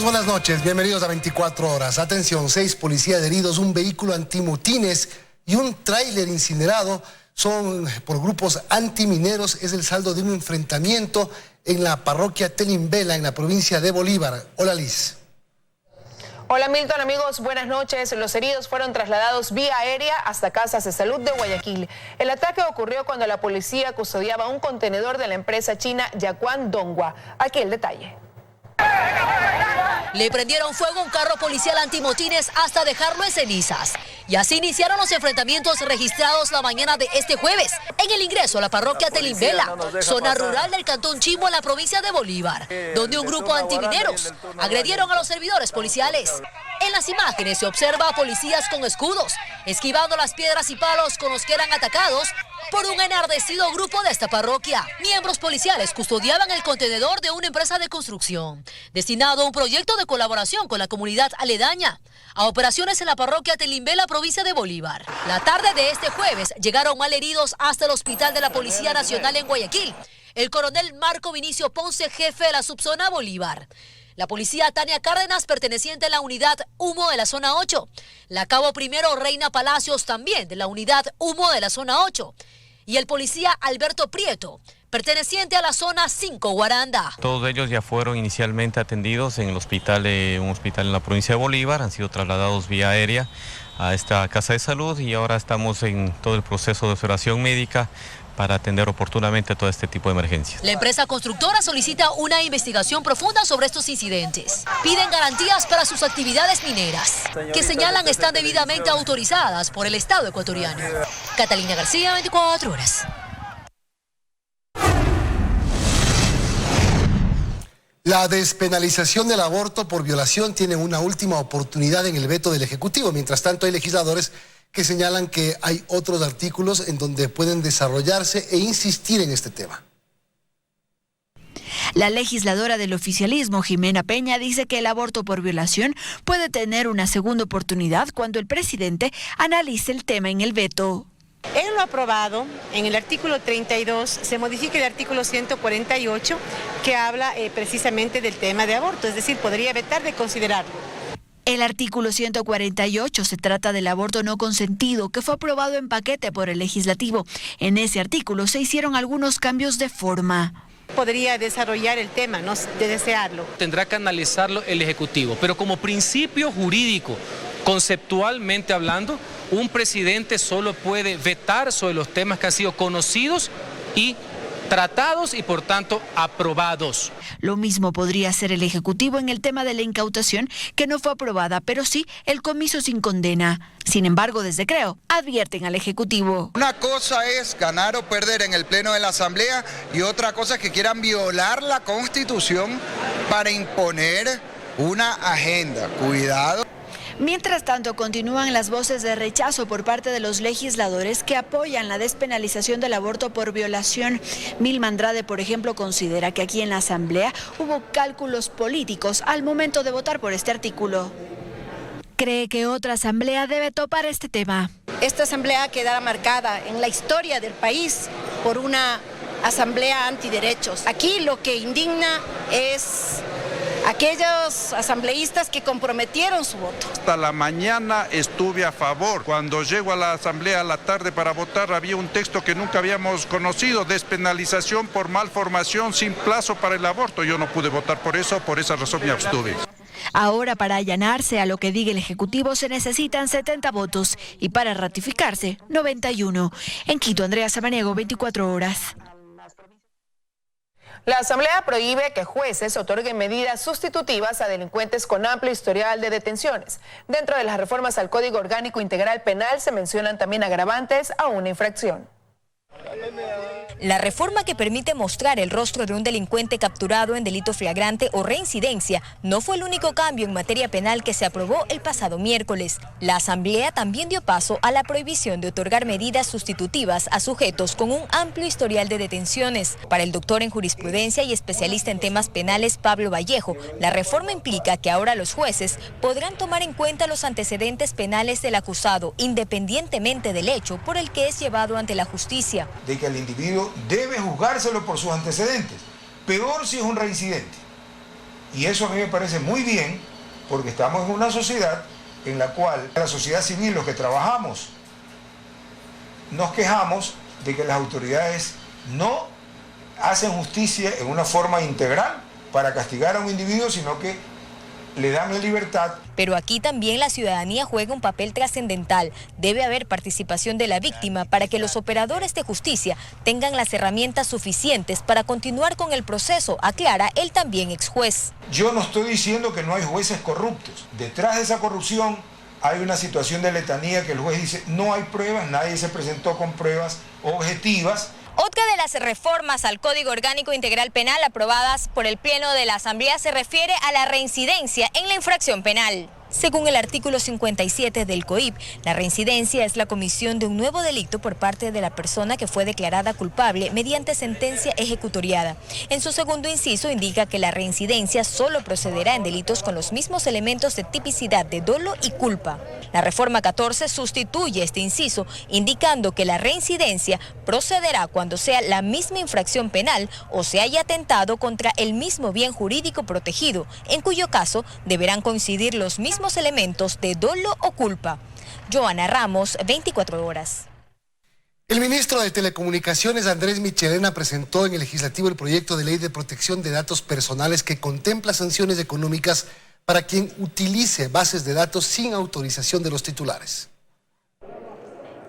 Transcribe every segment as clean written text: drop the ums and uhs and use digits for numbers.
buenas noches, bienvenidos a 24 horas. Atención, 6 policías heridos, un vehículo antimotines y un tráiler incinerado son por grupos antimineros. Es el saldo de un enfrentamiento en la parroquia Telimbela, en la provincia de Bolívar. Hola, Liz. Hola Milton, amigos, buenas noches. Los heridos fueron trasladados vía aérea hasta casas de salud de Guayaquil. El ataque ocurrió cuando la policía custodiaba un contenedor de la empresa china Yaquan Dongua. Aquí el detalle. Le prendieron fuego a un carro policial antimotines hasta dejarlo en cenizas. Y así iniciaron los enfrentamientos registrados la mañana de este jueves en el ingreso a la parroquia Telimbela, zona rural del cantón Chimbo en la provincia de Bolívar, donde un grupo antimineros agredieron a los servidores policiales. En las imágenes se observa a policías con escudos, esquivando las piedras y palos con los que eran atacados por un enardecido grupo de esta parroquia. Miembros policiales custodiaban el contenedor de una empresa de construcción, destinado a un proyecto de colaboración con la comunidad aledaña, a operaciones en la parroquia Telimbela, provincia de Bolívar. La tarde de este jueves llegaron malheridos hasta el hospital de la Policía Nacional en Guayaquil el coronel Marco Vinicio Ponce, jefe de la subzona Bolívar, la policía Tania Cárdenas, perteneciente a la unidad Humo de la zona 8, la cabo primero Reina Palacios, también de la unidad Humo de la zona 8, y el policía Alberto Prieto, perteneciente a la zona 5 Guaranda. Todos ellos ya fueron inicialmente atendidos en el hospital, un hospital en la provincia de Bolívar, han sido trasladados vía aérea a esta casa de salud y ahora estamos en todo el proceso de observación médica para atender oportunamente todo este tipo de emergencias. La empresa constructora solicita una investigación profunda sobre estos incidentes. Piden garantías para sus actividades mineras, que señalan están debidamente autorizadas por el Estado ecuatoriano. Catalina García, 24 horas. La despenalización del aborto por violación tiene una última oportunidad en el veto del Ejecutivo. Mientras tanto, hay legisladores que señalan que hay otros artículos en donde pueden desarrollarse e insistir en este tema. La legisladora del oficialismo, Jimena Peña, dice que el aborto por violación puede tener una segunda oportunidad cuando el presidente analice el tema en el veto. En lo aprobado, en el artículo 32, se modifica el artículo 148, que habla precisamente del tema de aborto, es decir, podría vetar de considerarlo. El artículo 148 se trata del aborto no consentido, que fue aprobado en paquete por el legislativo. En ese artículo se hicieron algunos cambios de forma. Podría desarrollar el tema, no de desearlo. Tendrá que analizarlo el Ejecutivo, pero como principio jurídico, conceptualmente hablando, un presidente solo puede vetar sobre los temas que han sido conocidos y tratados y por tanto aprobados. Lo mismo podría hacer el Ejecutivo en el tema de la incautación, que no fue aprobada, pero sí el comiso sin condena. Sin embargo, desde Creo advierten al Ejecutivo. Una cosa es ganar o perder en el Pleno de la Asamblea y otra cosa es que quieran violar la Constitución para imponer una agenda. Cuidado. Mientras tanto, continúan las voces de rechazo por parte de los legisladores que apoyan la despenalización del aborto por violación. Milma Andrade, por ejemplo, considera que aquí en la Asamblea hubo cálculos políticos al momento de votar por este artículo. Cree que otra asamblea debe topar este tema. Esta asamblea quedará marcada en la historia del país por una asamblea antiderechos. Aquí lo que indigna es aquellos asambleístas que comprometieron su voto. Hasta la mañana estuve a favor. Cuando llego a la asamblea a la tarde para votar había un texto que nunca habíamos conocido, despenalización por malformación sin plazo para el aborto. Yo no pude votar por eso, por esa razón me abstuve. Ahora, para allanarse a lo que diga el Ejecutivo se necesitan 70 votos y para ratificarse 91. En Quito, Andrea Samaniego, 24 horas. La Asamblea prohíbe que jueces otorguen medidas sustitutivas a delincuentes con amplio historial de detenciones. Dentro de las reformas al Código Orgánico Integral Penal se mencionan también agravantes a una infracción. La reforma que permite mostrar el rostro de un delincuente capturado en delito flagrante o reincidencia no fue el único cambio en materia penal que se aprobó el pasado miércoles. La Asamblea también dio paso a la prohibición de otorgar medidas sustitutivas a sujetos con un amplio historial de detenciones. Para el doctor en jurisprudencia y especialista en temas penales Pablo Vallejo, la reforma implica que ahora los jueces podrán tomar en cuenta los antecedentes penales del acusado, independientemente del hecho por el que es llevado ante la justicia. De que el individuo debe juzgárselo por sus antecedentes, peor si es un reincidente. Y eso a mí me parece muy bien, porque estamos en una sociedad en la cual la sociedad civil, los que trabajamos, nos quejamos de que las autoridades no hacen justicia en una forma integral para castigar a un individuo, sino que le dan la libertad. Pero aquí también la ciudadanía juega un papel trascendental. Debe haber participación de la víctima para que los operadores de justicia tengan las herramientas suficientes para continuar con el proceso, aclara el también ex juez. Yo no estoy diciendo que no hay jueces corruptos. Detrás de esa corrupción hay una situación de letanía que el juez dice no hay pruebas, nadie se presentó con pruebas objetivas. Otra de las reformas al Código Orgánico Integral Penal aprobadas por el Pleno de la Asamblea se refiere a la reincidencia en la infracción penal. Según el artículo 57 del COIP, la reincidencia es la comisión de un nuevo delito por parte de la persona que fue declarada culpable mediante sentencia ejecutoriada. En su segundo inciso indica que la reincidencia solo procederá en delitos con los mismos elementos de tipicidad de dolo y culpa. La reforma 14 sustituye este inciso, indicando que la reincidencia procederá cuando sea la misma infracción penal o se haya atentado contra el mismo bien jurídico protegido, en cuyo caso deberán coincidir los mismos elementos de dolo o culpa. Joana Ramos, 24 horas. El ministro de Telecomunicaciones, Andrés Michelena, presentó en el Legislativo el proyecto de ley de protección de datos personales que contempla sanciones económicas para quien utilice bases de datos sin autorización de los titulares.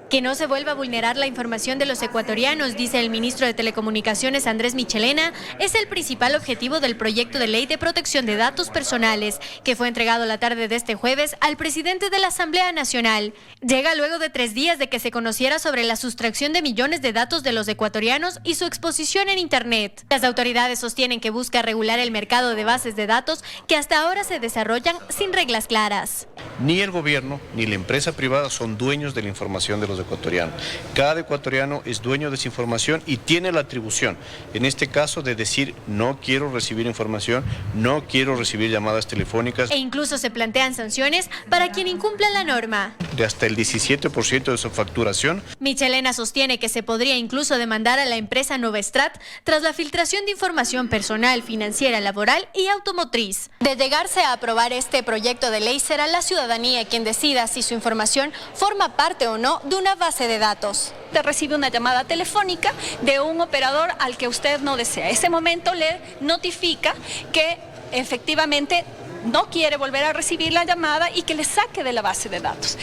Que no se vuelva a vulnerar la información de los ecuatorianos, dice el ministro de Telecomunicaciones Andrés Michelena, es el principal objetivo del proyecto de ley de protección de datos personales, que fue entregado la tarde de este jueves al presidente de la Asamblea Nacional. Llega luego de 3 días de que se conociera sobre la sustracción de millones de datos de los ecuatorianos y su exposición en Internet. Las autoridades sostienen que busca regular el mercado de bases de datos que hasta ahora se desarrollan sin reglas claras. Ni el gobierno ni la empresa privada son dueños de la información de los ecuatorianos. Cada ecuatoriano es dueño de esa información y tiene la atribución, en este caso, de decir no quiero recibir información, no quiero recibir llamadas telefónicas. E incluso se plantean sanciones para quien incumpla la norma. De hasta el 17% de su facturación. Michelena sostiene que se podría incluso demandar a la empresa Novestrat tras la filtración de información personal, financiera, laboral y automotriz. De llegarse a aprobar este proyecto de ley, será la ciudadanía quien decida si su información forma parte o no de una base de datos. Te recibe una llamada telefónica de un operador al que usted no desea. Ese momento le notifica que efectivamente no quiere volver a recibir la llamada y que le saque de la base de datos.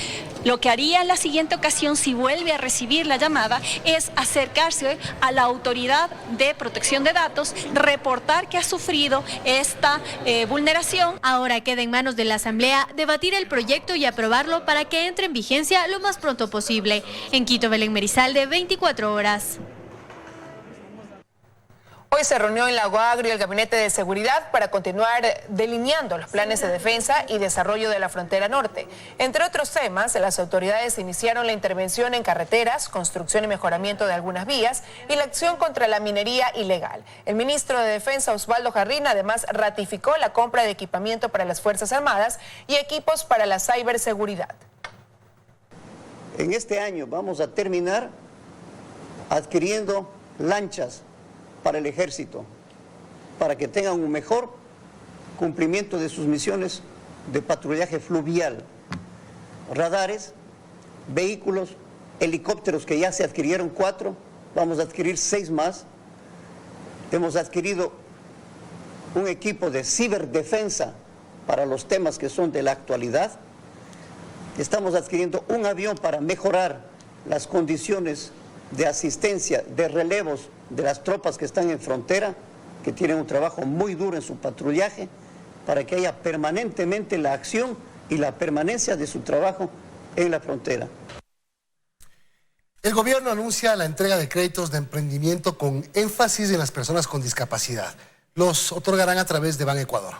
Lo que haría en la siguiente ocasión, si vuelve a recibir la llamada, es acercarse a la autoridad de protección de datos, reportar que ha sufrido esta vulneración. Ahora queda en manos de la Asamblea debatir el proyecto y aprobarlo para que entre en vigencia lo más pronto posible. En Quito, Belén Merizalde, 24 horas. Hoy se reunió en Lago Agrio el Gabinete de Seguridad para continuar delineando los planes de defensa y desarrollo de la frontera norte. Entre otros temas, las autoridades iniciaron la intervención en carreteras, construcción y mejoramiento de algunas vías y la acción contra la minería ilegal. El ministro de Defensa, Osvaldo Jarrín, además ratificó la compra de equipamiento para las Fuerzas Armadas y equipos para la ciberseguridad. En este año vamos a terminar adquiriendo lanchas para el ejército, para que tengan un mejor cumplimiento de sus misiones de patrullaje fluvial, radares, vehículos, helicópteros que ya se adquirieron 4, vamos a adquirir 6 más. Hemos adquirido un equipo de ciberdefensa para los temas que son de la actualidad. Estamos adquiriendo un avión para mejorar las condiciones de asistencia, de relevos de las tropas que están en frontera, que tienen un trabajo muy duro en su patrullaje, para que haya permanentemente la acción y la permanencia de su trabajo en la frontera. El gobierno anuncia la entrega de créditos de emprendimiento con énfasis en las personas con discapacidad. Los otorgarán a través de Ban Ecuador.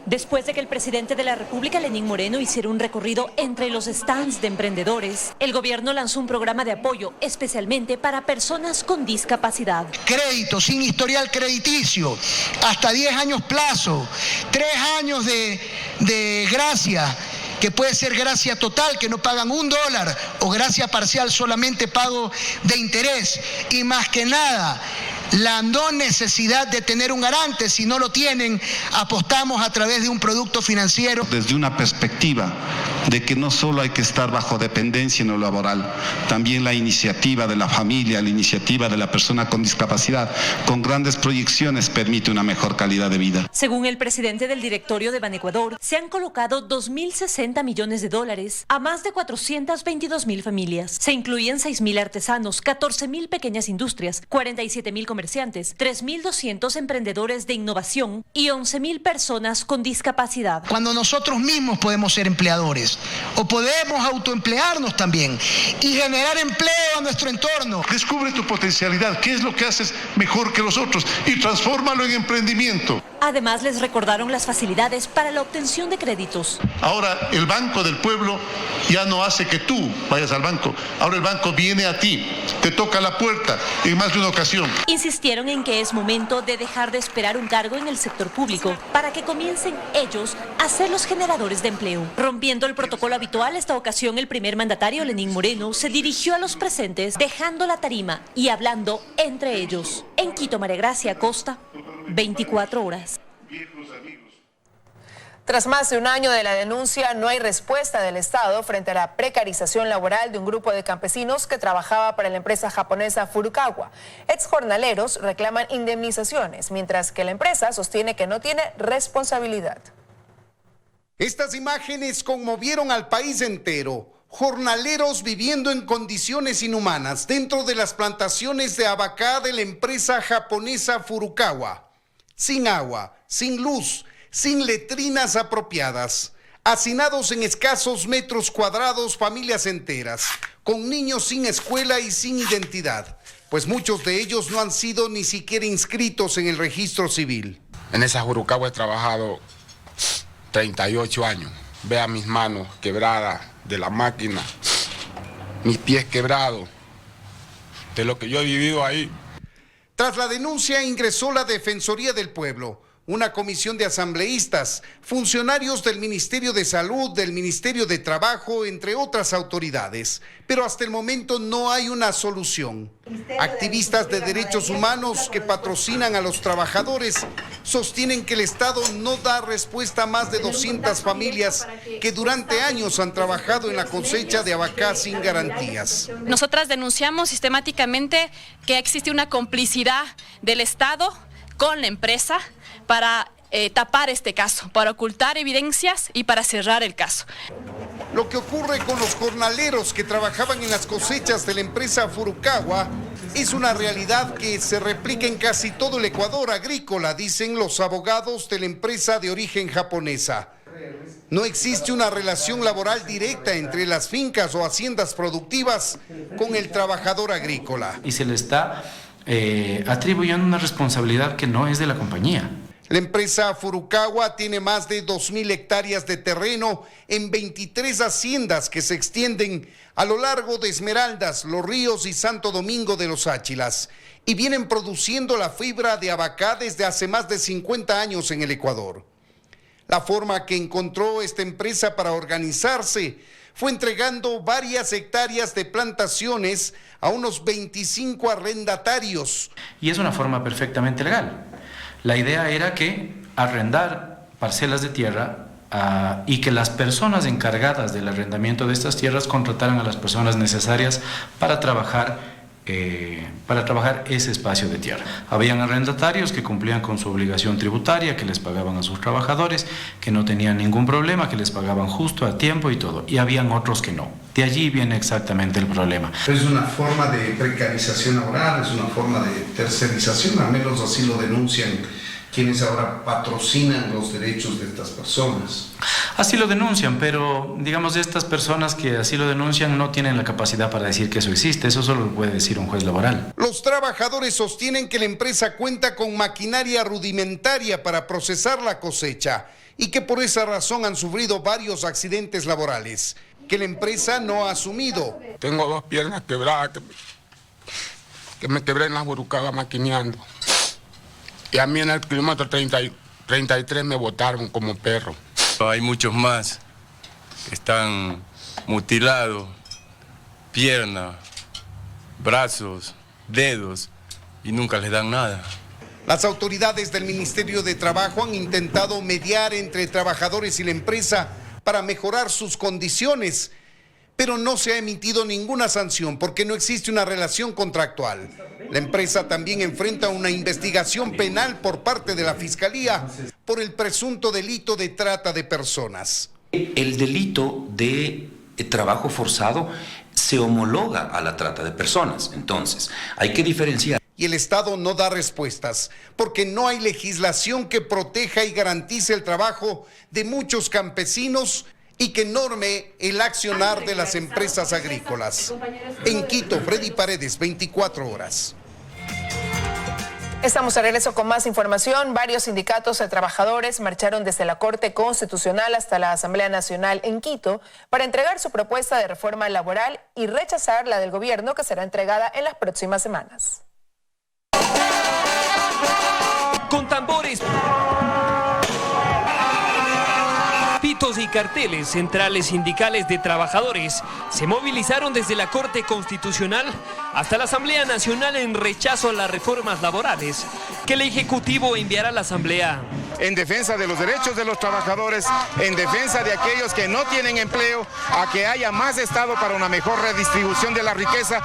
Después de que el presidente de la República, Lenín Moreno, hiciera un recorrido entre los stands de emprendedores, el gobierno lanzó un programa de apoyo especialmente para personas con discapacidad. Crédito sin historial crediticio, hasta 10 años plazo, 3 años de gracia, que puede ser gracia total, que no pagan $1, o gracia parcial, solamente pago de interés. Y más que nada, la no necesidad de tener un garante. Si no lo tienen, apostamos a través de un producto financiero. Desde una perspectiva de que no solo hay que estar bajo dependencia en lo laboral, también la iniciativa de la familia, la iniciativa de la persona con discapacidad, con grandes proyecciones, permite una mejor calidad de vida. Según el presidente del directorio de Banecuador, se han colocado 2.060 millones de dólares a más de 422.000 familias. Se incluyen 6.000 artesanos, 14.000 pequeñas industrias, 47.000 comerciantes, 3.200 emprendedores de innovación y 11.000 personas con discapacidad. Cuando nosotros mismos podemos ser empleadores o podemos autoemplearnos también y generar empleo a nuestro entorno. Descubre tu potencialidad, qué es lo que haces mejor que los otros y transfórmalo en emprendimiento. Además, les recordaron las facilidades para la obtención de créditos. Ahora el Banco del Pueblo ya no hace que tú vayas al banco. Ahora el banco viene a ti, te toca la puerta en más de una ocasión. Insistieron en que es momento de dejar de esperar un cargo en el sector público para que comiencen ellos a ser los generadores de empleo. Rompiendo el protocolo habitual, esta ocasión el primer mandatario, Lenín Moreno, se dirigió a los presentes dejando la tarima y hablando entre ellos. En Quito, María Gracia Acosta, 24 horas. Tras más de un año de la denuncia, no hay respuesta del Estado frente a la precarización laboral de un grupo de campesinos que trabajaba para la empresa japonesa Furukawa. Exjornaleros reclaman indemnizaciones, mientras que la empresa sostiene que no tiene responsabilidad. Estas imágenes conmovieron al país entero. Jornaleros viviendo en condiciones inhumanas dentro de las plantaciones de abacá de la empresa japonesa Furukawa. Sin agua, sin luz, sin letrinas apropiadas, hacinados en escasos metros cuadrados familias enteras, con niños sin escuela y sin identidad, pues muchos de ellos no han sido ni siquiera inscritos en el registro civil. En esa Furukawa he trabajado 38 años. Vea mis manos quebradas de la máquina, mis pies quebrados, de lo que yo he vivido ahí. Tras la denuncia ingresó la Defensoría del Pueblo, una comisión de asambleístas, funcionarios del Ministerio de Salud, del Ministerio de Trabajo, entre otras autoridades. Pero hasta el momento no hay una solución. Activistas de derechos humanos que patrocinan a los trabajadores sostienen que el Estado no da respuesta a más de 200 familias que durante años han trabajado en la cosecha de abacá sin garantías. Nosotras denunciamos sistemáticamente que existe una complicidad del Estado con la empresa para tapar este caso, para ocultar evidencias y para cerrar el caso. Lo que ocurre con los jornaleros que trabajaban en las cosechas de la empresa Furukawa es una realidad que se replica en casi todo el Ecuador agrícola, dicen los abogados de la empresa de origen japonesa. No existe una relación laboral directa entre las fincas o haciendas productivas con el trabajador agrícola. Y se le está atribuyendo una responsabilidad que no es de la compañía. La empresa Furukawa tiene más de 2.000 hectáreas de terreno en 23 haciendas que se extienden a lo largo de Esmeraldas, Los Ríos y Santo Domingo de los Áchilas, y vienen produciendo la fibra de abacá desde hace más de 50 años en el Ecuador. La forma que encontró esta empresa para organizarse fue entregando varias hectáreas de plantaciones a unos 25 arrendatarios. Y es una forma perfectamente legal. La idea era que arrendar parcelas de tierra y que las personas encargadas del arrendamiento de estas tierras contrataran a las personas necesarias para trabajar ese espacio de tierra. Habían arrendatarios que cumplían con su obligación tributaria, que les pagaban a sus trabajadores, que no tenían ningún problema, que les pagaban justo a tiempo y todo. Y habían otros que no. De allí viene exactamente el problema. Es una forma de precarización laboral, es una forma de tercerización, al menos así lo denuncian quienes ahora patrocinan los derechos de estas personas. Así lo denuncian, pero digamos estas personas que así lo denuncian no tienen la capacidad para decir que eso existe, eso solo lo puede decir un juez laboral. Los trabajadores sostienen que la empresa cuenta con maquinaria rudimentaria para procesar la cosecha y que por esa razón han sufrido varios accidentes laborales, que la empresa no ha asumido. Tengo 2 piernas quebradas que me quebré en la Furukawa maquineando. Y a mí en el kilómetro 33 me botaron como perro. Hay muchos más que están mutilados, piernas, brazos, dedos, y nunca les dan nada. Las autoridades del Ministerio de Trabajo han intentado mediar entre trabajadores y la empresa para mejorar sus condiciones, pero no se ha emitido ninguna sanción porque no existe una relación contractual. La empresa también enfrenta una investigación penal por parte de la Fiscalía por el presunto delito de trata de personas. El delito de trabajo forzado se homologa a la trata de personas, entonces hay que diferenciar. Y el Estado no da respuestas porque no hay legislación que proteja y garantice el trabajo de muchos campesinos y que norme el accionar de las empresas agrícolas. En Quito, Freddy Paredes, 24 horas. Estamos de regreso con más información. Varios sindicatos de trabajadores marcharon desde la Corte Constitucional hasta la Asamblea Nacional en Quito para entregar su propuesta de reforma laboral y rechazar la del gobierno, que será entregada en las próximas semanas. Con tambores, pitos y carteles, centrales sindicales de trabajadores se movilizaron desde la Corte Constitucional hasta la Asamblea Nacional en rechazo a las reformas laborales que el Ejecutivo enviará a la Asamblea. En defensa de los derechos de los trabajadores, en defensa de aquellos que no tienen empleo, a que haya más Estado para una mejor redistribución de la riqueza.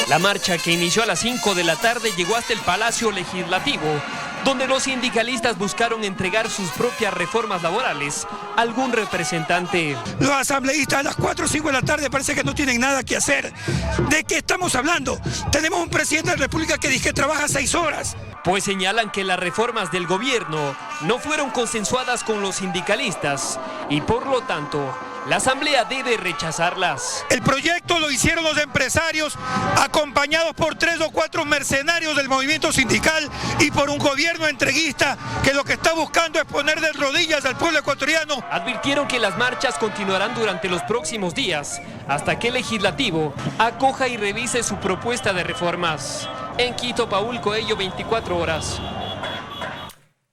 La marcha, que inició a las 5 de la tarde, llegó hasta el Palacio Legislativo, donde los sindicalistas buscaron entregar sus propias reformas laborales a algún representante. Los asambleístas a las 4 o 5 de la tarde parece que no tienen nada que hacer. ¿De qué estamos hablando? Tenemos un presidente de la República que dice que trabaja 6 horas. Pues señalan que las reformas del gobierno no fueron consensuadas con los sindicalistas y por lo tanto la Asamblea debe rechazarlas. El proyecto lo hicieron los empresarios acompañados por 3 o 4 mercenarios del movimiento sindical y por un gobierno entreguista que lo que está buscando es poner de rodillas al pueblo ecuatoriano. Advirtieron que las marchas continuarán durante los próximos días hasta que el legislativo acoja y revise su propuesta de reformas. En Quito, Paul Coello, 24 horas.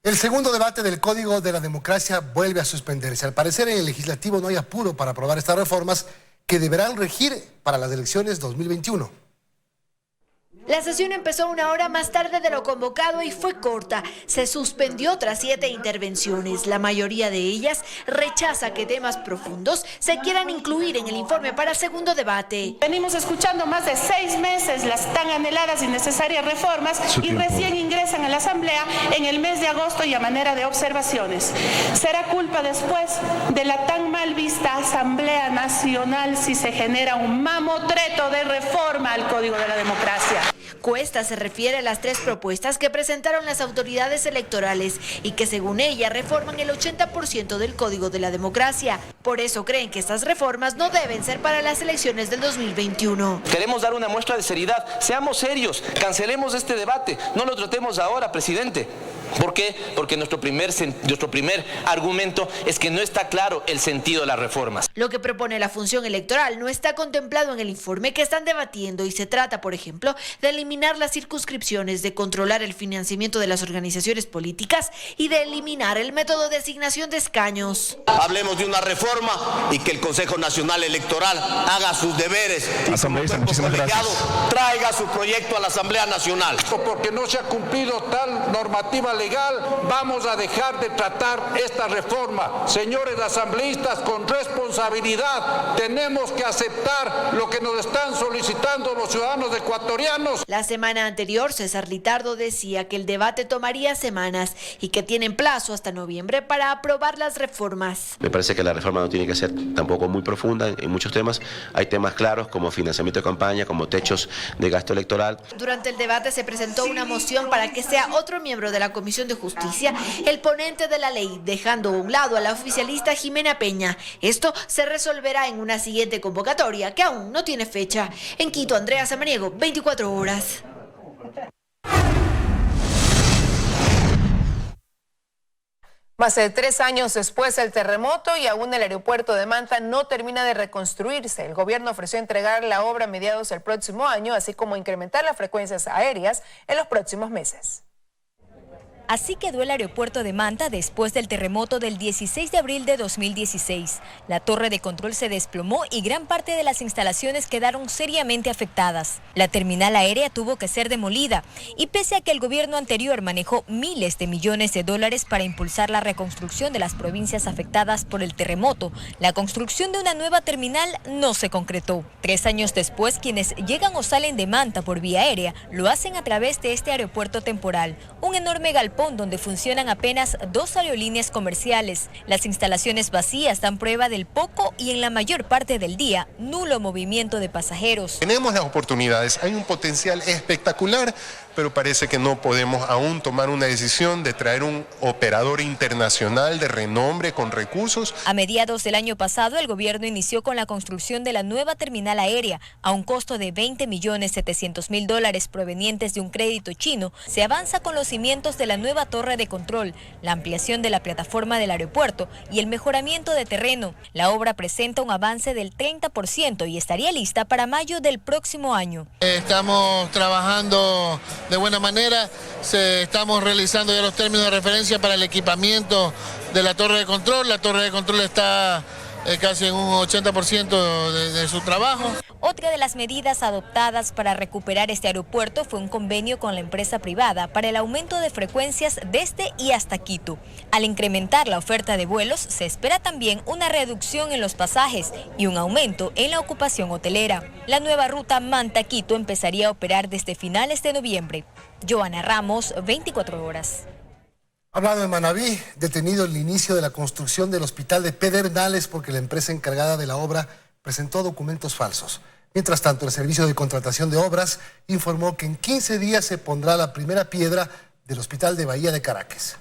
El segundo debate del Código de la Democracia vuelve a suspenderse. Al parecer, en el legislativo no hay apuro para aprobar estas reformas que deberán regir para las elecciones 2021. La sesión empezó 1 hora más tarde de lo convocado y fue corta. Se suspendió tras 7 intervenciones. La mayoría de ellas rechaza que temas profundos se quieran incluir en el informe para el segundo debate. Venimos escuchando más de 6 meses las tan anheladas y necesarias reformas y recién ingresan a la Asamblea en el mes de agosto y a manera de observaciones. Será culpa después de la tan mal vista Asamblea Nacional si se genera un mamotreto de reforma al Código de la Democracia. Cuesta se refiere a las 3 propuestas que presentaron las autoridades electorales y que según ella reforman el 80% del Código de la Democracia. Por eso creen que estas reformas no deben ser para las elecciones del 2021. Queremos dar una muestra de seriedad. Seamos serios, cancelemos este debate. No lo tratemos ahora, presidente. ¿Por qué? Porque nuestro primer argumento es que no está claro el sentido de las reformas. Lo que propone la función electoral no está contemplado en el informe que están debatiendo y se trata, por ejemplo, de eliminar las circunscripciones, de controlar el financiamiento de las organizaciones políticas y de eliminar el método de asignación de escaños. Hablemos de una reforma y que el Consejo Nacional Electoral haga sus deberes. Asambleísta, muchísimas gracias. Traiga su proyecto a la Asamblea Nacional. Porque no se ha cumplido tal normativa legal, vamos a dejar de tratar esta reforma. Señores asambleístas, con responsabilidad tenemos que aceptar lo que nos están solicitando los ciudadanos ecuatorianos. La semana anterior, César Litardo decía que el debate tomaría semanas y que tienen plazo hasta noviembre para aprobar las reformas. Me parece que la reforma no tiene que ser tampoco muy profunda en muchos temas. Hay temas claros como financiamiento de campaña, como techos de gasto electoral. Durante el debate se presentó una moción para que sea otro miembro de la Comisión de Justicia el ponente de la ley, dejando a un lado a la oficialista Jimena Peña. Esto se resolverá en una siguiente convocatoria que aún no tiene fecha. En Quito, Andrea Samaniego, 24 horas. Más de 3 años después del terremoto y aún el aeropuerto de Manta no termina de reconstruirse. El gobierno ofreció entregar la obra a mediados del próximo año, así como incrementar las frecuencias aéreas en los próximos meses. Así quedó el aeropuerto de Manta después del terremoto del 16 de abril de 2016. La torre de control se desplomó y gran parte de las instalaciones quedaron seriamente afectadas. La terminal aérea tuvo que ser demolida y pese a que el gobierno anterior manejó miles de millones de dólares para impulsar la reconstrucción de las provincias afectadas por el terremoto, la construcción de una nueva terminal no se concretó. 3 años después, quienes llegan o salen de Manta por vía aérea lo hacen a través de este aeropuerto temporal, un enorme galpón donde funcionan apenas 2 aerolíneas comerciales. Las instalaciones vacías dan prueba del poco y en la mayor parte del día nulo movimiento de pasajeros. Tenemos las oportunidades, hay un potencial espectacular, pero parece que no podemos aún tomar una decisión de traer un operador internacional de renombre con recursos. A mediados del año pasado, el gobierno inició con la construcción de la nueva terminal aérea a un costo de $20.700.000 provenientes de un crédito chino. Se avanza con los cimientos de la nueva torre de control, la ampliación de la plataforma del aeropuerto y el mejoramiento de terreno. La obra presenta un avance del 30% y estaría lista para mayo del próximo año. Estamos trabajando de buena manera, estamos realizando ya los términos de referencia para el equipamiento de la torre de control. La torre de control está casi en un 80% de su trabajo. Otra de las medidas adoptadas para recuperar este aeropuerto fue un convenio con la empresa privada para el aumento de frecuencias desde y hasta Quito. Al incrementar la oferta de vuelos, se espera también una reducción en los pasajes y un aumento en la ocupación hotelera. La nueva ruta Manta-Quito empezaría a operar desde finales de noviembre. Joana Ramos, 24 horas. Hablando de Manabí, detenido el inicio de la construcción del hospital de Pedernales porque la empresa encargada de la obra presentó documentos falsos. Mientras tanto, el Servicio de Contratación de Obras informó que en 15 días se pondrá la primera piedra del hospital de Bahía de Caracas.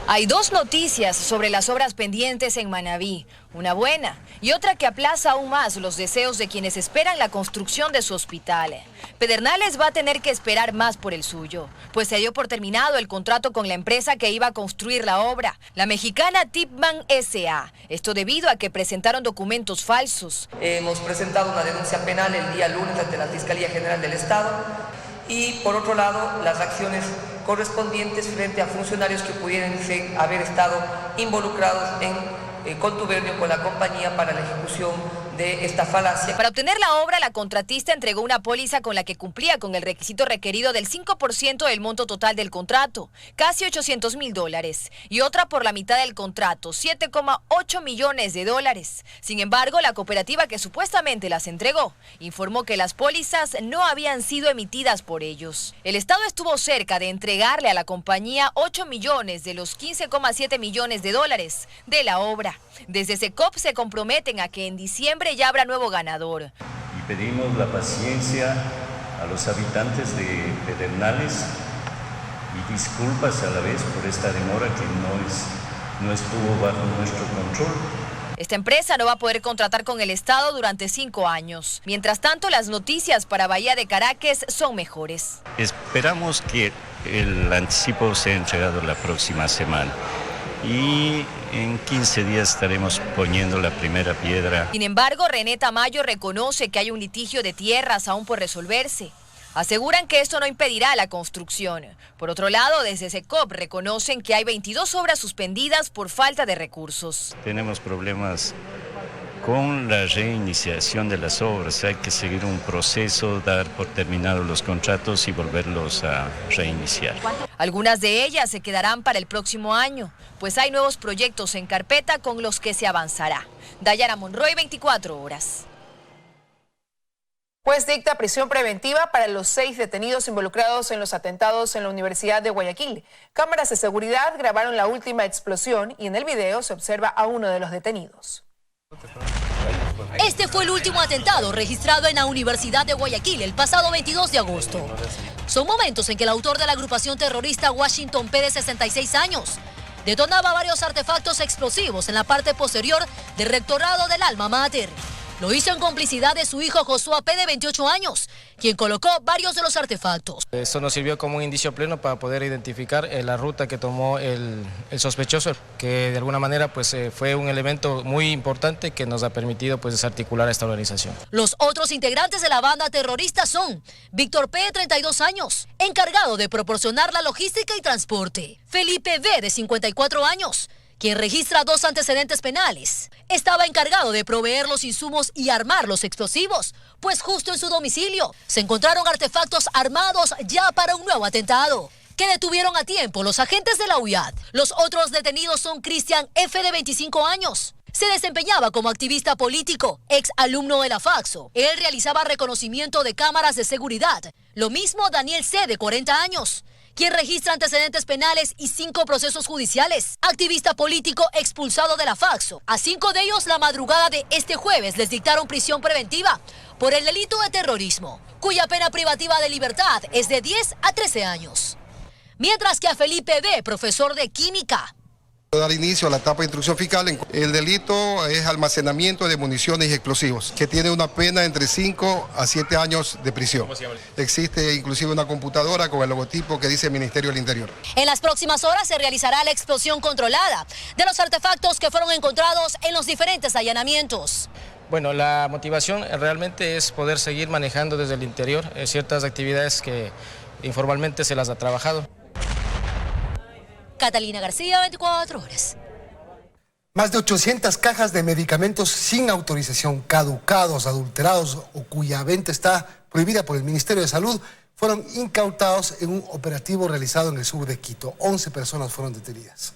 Hay 2 noticias sobre las obras pendientes en Manabí, una buena y otra que aplaza aún más los deseos de quienes esperan la construcción de su hospital. Pedernales va a tener que esperar más por el suyo, pues se dio por terminado el contrato con la empresa que iba a construir la obra, la mexicana Tipman S.A. Esto debido a que presentaron documentos falsos. Hemos presentado una denuncia penal el día lunes ante la Fiscalía General del Estado y, por otro lado, las acciones correspondientes frente a funcionarios que pudieran haber estado involucrados en contubernio con la compañía para la ejecución de esta falacia. Para obtener la obra, la contratista entregó una póliza con la que cumplía con el requisito requerido del 5% del monto total del contrato, casi $800.000, y otra por la mitad del contrato, $7,8 millones. Sin embargo, la cooperativa que supuestamente las entregó informó que las pólizas no habían sido emitidas por ellos. El Estado estuvo cerca de entregarle a la compañía 8 millones de los $15,7 millones de la obra. Desde SECOP se comprometen a que en diciembre ya habrá nuevo ganador. Y pedimos la paciencia a los habitantes de Pedernales y disculpas a la vez por esta demora que no estuvo bajo nuestro control. Esta empresa no va a poder contratar con el Estado durante 5 años. Mientras tanto, las noticias para Bahía de Caracas son mejores. Esperamos que el anticipo sea entregado la próxima semana. Y en 15 días estaremos poniendo la primera piedra. Sin embargo, René Tamayo reconoce que hay un litigio de tierras aún por resolverse. Aseguran que esto no impedirá la construcción. Por otro lado, desde SECOP reconocen que hay 22 obras suspendidas por falta de recursos. Tenemos problemas con la reiniciación de las obras. Hay que seguir un proceso, dar por terminados los contratos y volverlos a reiniciar. Algunas de ellas se quedarán para el próximo año, pues hay nuevos proyectos en carpeta con los que se avanzará. Dayana Monroy, 24 horas. Juez dicta prisión preventiva para los 6 detenidos involucrados en los atentados en la Universidad de Guayaquil. Cámaras de seguridad grabaron la última explosión y en el video se observa a uno de los detenidos. Este fue el último atentado registrado en la Universidad de Guayaquil el pasado 22 de agosto. Son momentos en que el autor de la agrupación terrorista Washington P. de 66 años detonaba varios artefactos explosivos en la parte posterior del rectorado del Alma Mater. Lo hizo en complicidad de su hijo Josué P. de 28 años, quien colocó varios de los artefactos. Esto nos sirvió como un indicio pleno para poder identificar la ruta que tomó el sospechoso, que de alguna manera pues, fue un elemento muy importante que nos ha permitido pues, desarticular esta organización. Los otros integrantes de la banda terrorista son Víctor P., de 32 años, encargado de proporcionar la logística y transporte. Felipe B., de 54 años, quien registra 2 antecedentes penales. Estaba encargado de proveer los insumos y armar los explosivos, pues justo en su domicilio se encontraron artefactos armados ya para un nuevo atentado, que detuvieron a tiempo los agentes de la UIAD. Los otros detenidos son Cristian F., de 25 años. Se desempeñaba como activista político, ex alumno de la FACSO. Él realizaba reconocimiento de cámaras de seguridad. Lo mismo Daniel C., de 40 años, quien registra antecedentes penales y 5 procesos judiciales. Activista político expulsado de la FACSO. A 5 de ellos la madrugada de este jueves les dictaron prisión preventiva por el delito de terrorismo, cuya pena privativa de libertad es de 10 a 13 años. Mientras que a Felipe B., profesor de química, dar inicio a la etapa de instrucción fiscal. El delito es almacenamiento de municiones y explosivos, que tiene una pena entre 5 a 7 años de prisión. ¿Cómo se llama? Existe inclusive una computadora con el logotipo que dice Ministerio del Interior. En las próximas horas se realizará la explosión controlada de los artefactos que fueron encontrados en los diferentes allanamientos. Bueno, la motivación realmente es poder seguir manejando desde el interior ciertas actividades que informalmente se las ha trabajado. Catalina García, 24 horas. Más de 800 cajas de medicamentos sin autorización, caducados, adulterados o cuya venta está prohibida por el Ministerio de Salud fueron incautados en un operativo realizado en el sur de Quito. 11 personas fueron detenidas.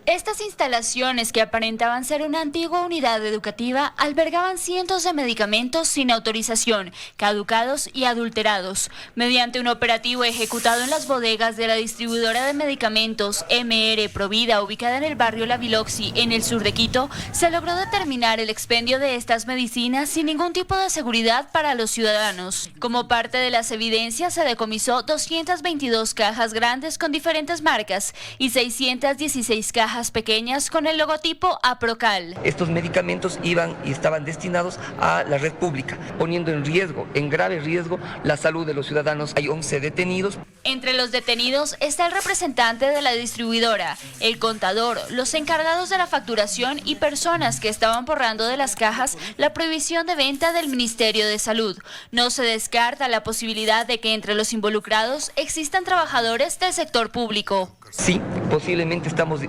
Estas instalaciones, que aparentaban ser una antigua unidad educativa, albergaban cientos de medicamentos sin autorización, caducados y adulterados. Mediante un operativo ejecutado en las bodegas de la distribuidora de medicamentos MR Provida, ubicada en el barrio La Biloxi, en el sur de Quito, se logró determinar el expendio de estas medicinas sin ningún tipo de seguridad para los ciudadanos. Como parte de las evidencias, se decomisó 222 cajas grandes con diferentes marcas y 616 cajas pequeñas con el logotipo Aprocal. Estos medicamentos iban y estaban destinados a la red pública, poniendo en riesgo, en grave riesgo, la salud de los ciudadanos. Hay 11 detenidos. Entre los detenidos está el representante de la distribuidora, el contador, los encargados de la facturación y personas que estaban borrando de las cajas la prohibición de venta del Ministerio de Salud. No se descarta la posibilidad de que entre los involucrados existan trabajadores del sector público. Sí, posiblemente estamos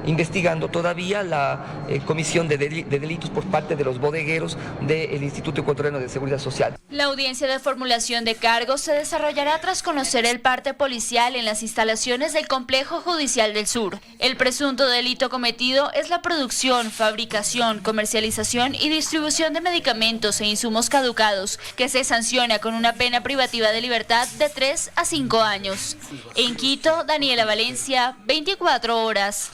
investigando todavía la comisión de delitos por parte de los bodegueros del Instituto Ecuatoriano de Seguridad Social. La audiencia de formulación de cargos se desarrollará tras conocer el parte policial en las instalaciones del Complejo Judicial del Sur. El presunto delito cometido es la producción, fabricación, comercialización y distribución de medicamentos e insumos caducados, que se sanciona con una pena privativa de libertad de 3 a 5 años. En Quito, Daniela Valencia, 24 horas.